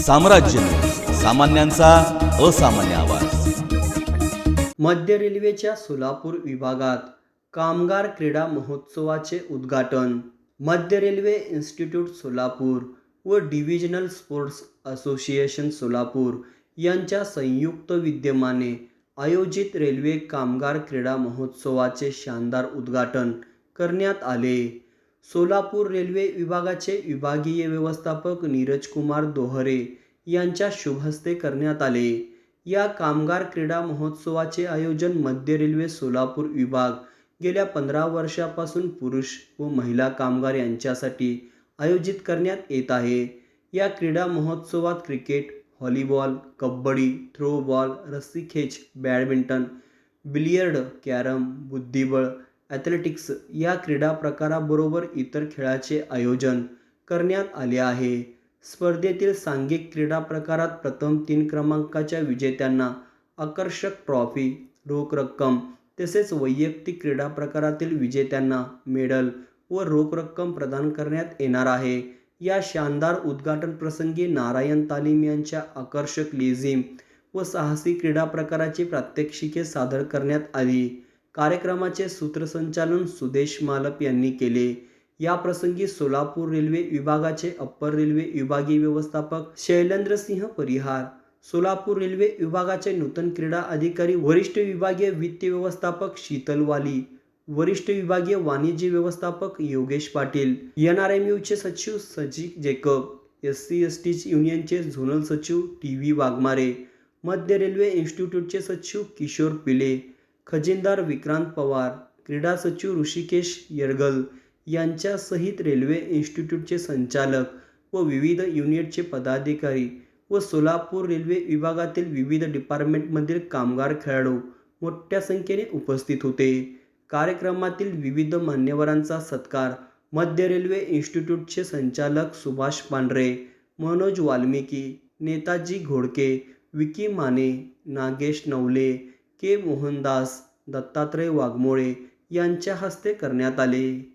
साम्राज्य न्यूज, सामान्यांचा असामान्य आवाज। मध्य रेल्वेच्या सोलापूर विभागात कामगार क्रीडा महोत्सवाचे उद्घाटन। मध्य रेल्वे इन्स्टिट्यूट सोलापूर व डिव्हिजनल स्पोर्ट्स असोसिएशन सोलापूर यांच्या संयुक्त विद्यमाने आयोजित रेल्वे कामगार क्रीडा महोत्सवाचे शानदार उद्घाटन करण्यात आले। सोलापूर रेल्वे विभागाचे विभागीय व्यवस्थापक नीरज कुमार दोहरे यांच्या शुभ हस्ते करण्यात आले। या कामगार क्रीडा महोत्सवाचे आयोजन मध्य रेल्वे सोलापूर विभाग गेल्या 15 वर्षापासून पुरुष व महिला कामगार यांच्यासाठी आयोजित करण्यात येत आहे। या क्रीडा महोत्सवात क्रिकेट, व्हॉलीबॉल, कबड्डी, थ्रोबॉल, रस्सीखेच, बॅडमिंटन, बिलियर्ड, कॅरम, बुद्धिबळ, ॲथलेटिक्स या क्रीडा प्रकाराबरोबर इतर खेळाचे आयोजन करण्यात आले आहे। स्पर्धेतील सांघिक क्रीडा प्रकारात प्रथम 3 क्रमांकाच्या विजेत्यांना आकर्षक ट्रॉफी, रोख रक्कम तसेच वैयक्तिक क्रीडा प्रकारातील विजेत्यांना मेडल व रोख रक्कम प्रदान करण्यात येणार आहे। या शानदार उद्घाटन प्रसंगी नारायण तालीम यांच्या आकर्षक लेझिम व साहसी क्रीडा प्रकाराची प्रात्यक्षिके सादर करण्यात आली। कार्यक्रमाचे सूत्रसंचालन सुदेश मालप यांनी केले। या प्रसंगी सोलापूर रेल्वे विभागाचे अप्पर रेल्वे विभागीय व्यवस्थापक शैलेंद्र सिंह परिहार, सोलापूर रेल्वे विभागाचे नूतन क्रीडा अधिकारी वरिष्ठ विभागीय वित्त व्यवस्थापक शीतल वाली, वरिष्ठ विभागीय वाणिज्य व्यवस्थापक योगेश पाटील, NRMUचे सचिव सजी जेकब, SC/ST युनियनचे झोनल सचिव TV वाघमारे, मध्य रेल्वे इन्स्टिट्यूटचे सचिव किशोर पिले, खजिनदार विक्रांत पवार, क्रीडा सचिव ऋषिकेश येरगल यांच्यासहित रेल्वे इन्स्टिट्यूटचे संचालक व विविध युनिटचे पदाधिकारी व सोलापूर रेल्वे विभागातील विविध डिपार्टमेंटमधील कामगार खेळाडू मोठ्या संख्येने उपस्थित होते। कार्यक्रमातील विविध मान्यवरांचा सत्कार मध्य रेल्वे इन्स्टिट्यूटचे संचालक सुभाष पांढरे, मनोज वाल्मिकी, नेताजी घोडके, विकी माने, नागेश नवले, के मोहनदास, दत्तात्रय वाघमोळे यांच्या हस्ते करण्यात आले।